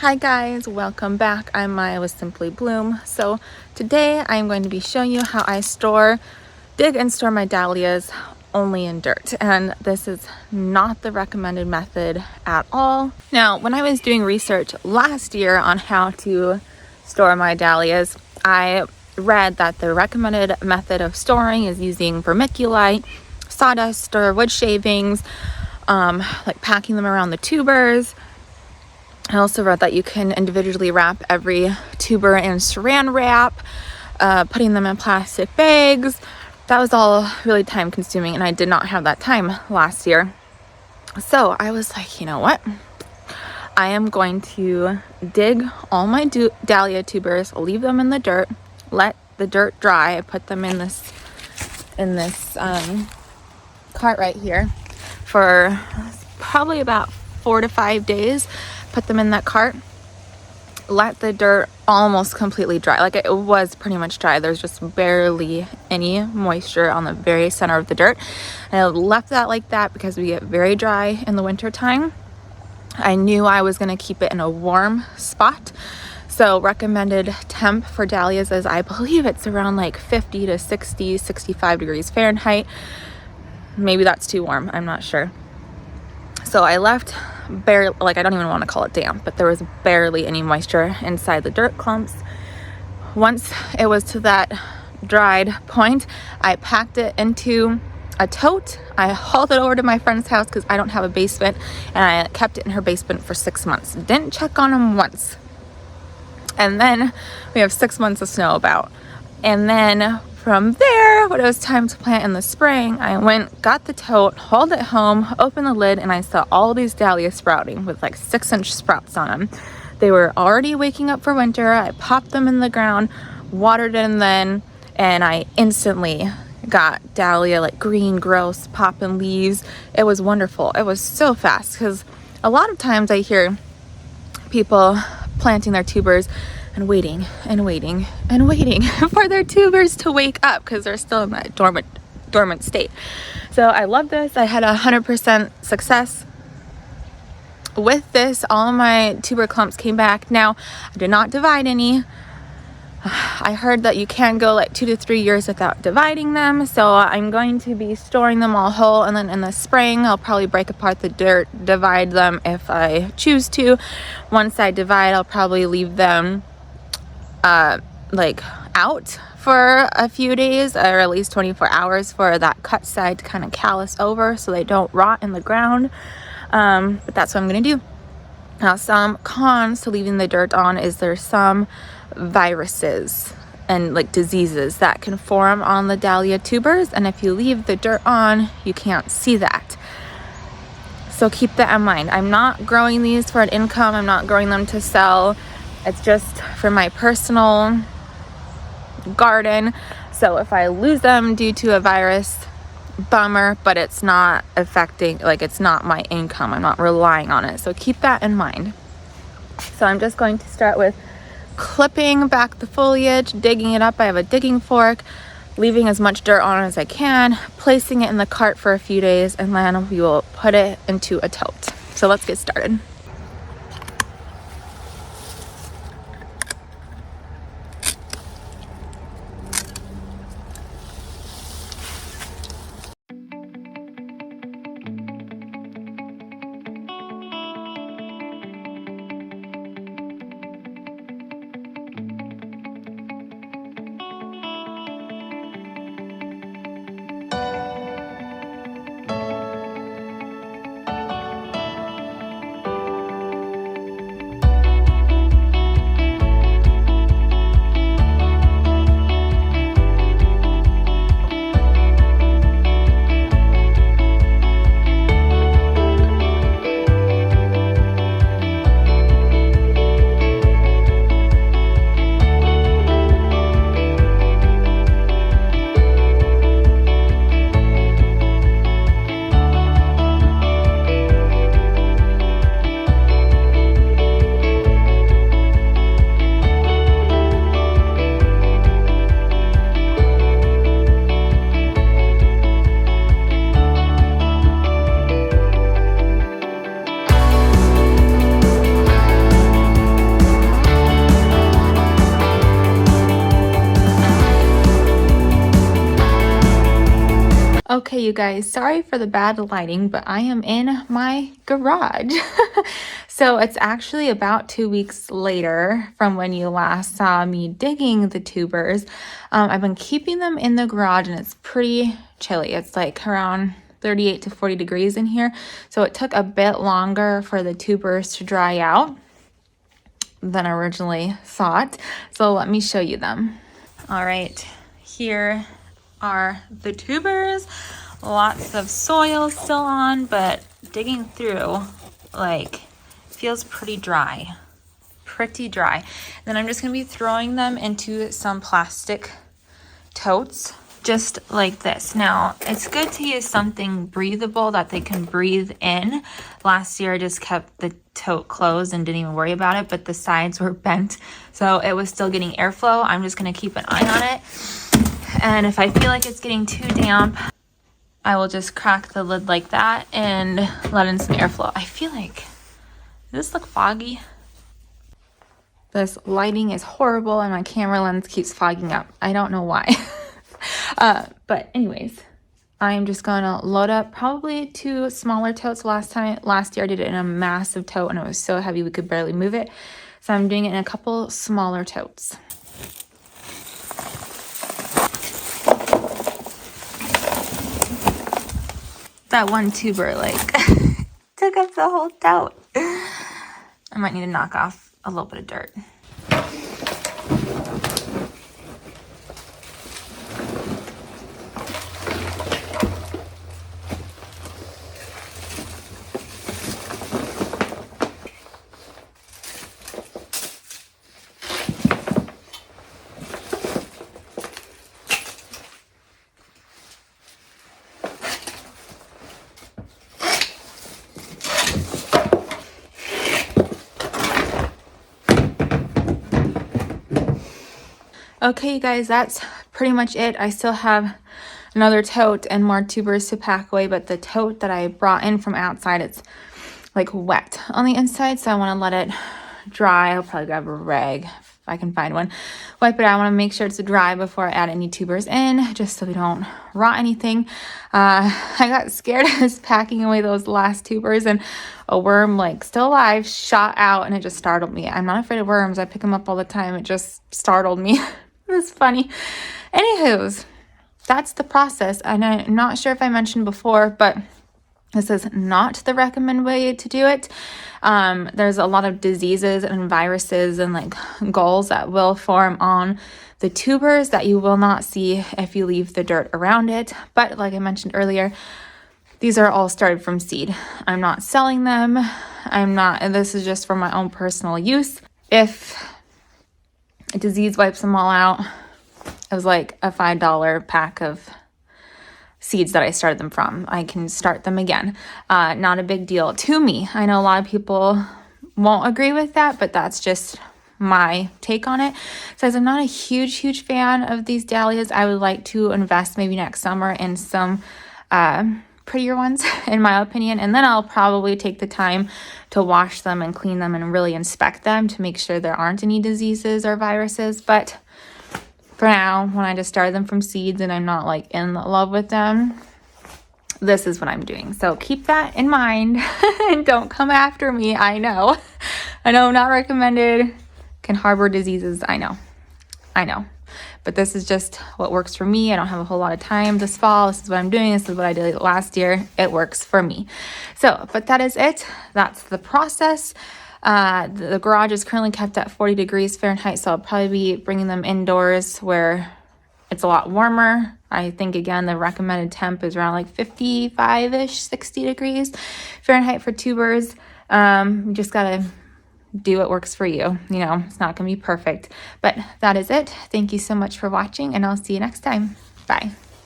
Hi guys, welcome back. I'm Maya with Simply Bloom. So today I'm going to be showing you how I dig and store my dahlias only in dirt. And this is not the recommended method at all. Now, when I was doing research last year on how to store my dahlias, I read that the recommended method of storing is using vermiculite, sawdust, or wood shavings, like packing them around the tubers. I also read that you can individually wrap every tuber in saran wrap, putting them in plastic bags. That was all really time consuming, and I did not have that time last year. So I was like, you know what? I am going to dig all my dahlia tubers, leave them in the dirt, let the dirt dry. I put them in this cart right here for probably about 4 to 5 days. Put them in that cart, let the dirt almost completely dry. Like, it was pretty much dry. There's just barely any moisture on the very center of the dirt. And I left that like that because we get very dry in the winter time. I knew I was going to keep it in a warm spot. So recommended temp for dahlias is, I believe it's around like 50 to 60, 65 degrees Fahrenheit. Maybe that's too warm. I'm not sure. So I left barely, like, I don't even want to call it damp, but there was barely any moisture inside the dirt clumps. Once it was to that dried point, I packed it into a tote. I hauled it over to my friend's house because I don't have a basement, and I kept it in her basement for 6 months. Didn't check on them once. And then we have 6 months of snow about. And then from there, when it was time to plant in the spring, I went, got the tote, hauled it home, opened the lid, and I saw all these dahlias sprouting with like 6-inch sprouts on them. They were already waking up for winter. I popped them in the ground, watered them then, and I instantly got dahlia, like green, gross, popping leaves. It was wonderful. It was so fast because a lot of times I hear people planting their tubers and waiting and waiting and waiting for their tubers to wake up because they're still in that dormant state. So I love this. I had 100% success with this. All my tuber clumps came back. Now, I did not divide any. I heard that you can go like 2 to 3 years without dividing them, so I'm going to be storing them all whole, and then in the spring I'll probably break apart the dirt, divide them if I choose to. Once I divide, I'll probably leave them like out for a few days, or at least 24 hours for that cut side to kind of callus over so they don't rot in the ground. But that's what I'm gonna do. Now, some cons to leaving the dirt on is there's some viruses and like diseases that can form on the dahlia tubers, and if you leave the dirt on, you can't see that. So keep that in mind. I'm not growing these for an income. I'm not growing them to sell. It's just for my personal garden. So if I lose them due to a virus, bummer, but it's not affecting, like, it's not my income. I'm not relying on it. So keep that in mind. So I'm just going to start with clipping back the foliage, digging it up. I have a digging fork, leaving as much dirt on as I can, placing it in the cart for a few days, and then we will put it into a tote. So let's get started. you guys. Sorry for the bad lighting, but I am in my garage. So it's actually about 2 weeks later from when you last saw me digging the tubers. I've been keeping them in the garage and it's pretty chilly. It's like around 38 to 40 degrees in here. So it took a bit longer for the tubers to dry out than originally thought. So let me show you them. All right, here are the tubers. Lots of soil still on, but digging through, like, feels pretty dry. Then I'm just gonna be throwing them into some plastic totes, just like this. Now, it's good to use something breathable that they can breathe in. Last year, I just kept the tote closed and didn't even worry about it, but the sides were bent, so it was still getting airflow. I'm just gonna keep an eye on it. And if I feel like it's getting too damp, I will just crack the lid like that and let in some airflow. I feel like, does this look foggy? This lighting is horrible and my camera lens keeps fogging up. I don't know why. But anyways, I'm just gonna load up probably 2 smaller totes. Last year I did it in a massive tote and it was so heavy we could barely move it. So I'm doing it in a couple smaller totes. That one tuber like took up the whole tote. I might need to knock off a little bit of dirt. Okay, you guys, that's pretty much it. I still have another tote and more tubers to pack away, but the tote that I brought in from outside, it's like wet on the inside, so I want to let it dry. I'll probably grab a rag if I can find one. Wipe it out. I want to make sure it's dry before I add any tubers in, just so we don't rot anything. I got scared. I was packing away those last tubers and a worm, like still alive, shot out and it just startled me. I'm not afraid of worms. I pick them up all the time. It just startled me. It was funny. Anywho's, that's the process. And I'm not sure if I mentioned before, but this is not the recommended way to do it. There's a lot of diseases and viruses and like galls that will form on the tubers that you will not see if you leave the dirt around it. But like I mentioned earlier, these are all started from seed. I'm not selling them. And this is just for my own personal use. If a disease wipes them all out, it was like a $5 pack of seeds that I started them from. I can start them again. Not a big deal to me. I know a lot of people won't agree with that, but that's just my take on it. So as I'm not a huge fan of these dahlias, I would like to invest maybe next summer in some prettier ones, in my opinion. And then I'll probably take the time to wash them and clean them and really inspect them to make sure there aren't any diseases or viruses. But for now, when I just started them from seeds and I'm not like in love with them, this is what I'm doing. So keep that in mind and don't come after me. I know not recommended, can harbor diseases. I know, but this is just what works for me. I don't have a whole lot of time this fall. This is what I'm doing. This is what I did last year. It works for me. So, but that is it. That's the process. The garage is currently kept at 40 degrees Fahrenheit, so I'll probably be bringing them indoors where it's a lot warmer. I think, again, the recommended temp is around like 55-ish, 60 degrees Fahrenheit for tubers. You just gotta do what works for you. You know, it's not gonna be perfect, but that is it. Thank you so much for watching, and I'll see you next time. Bye.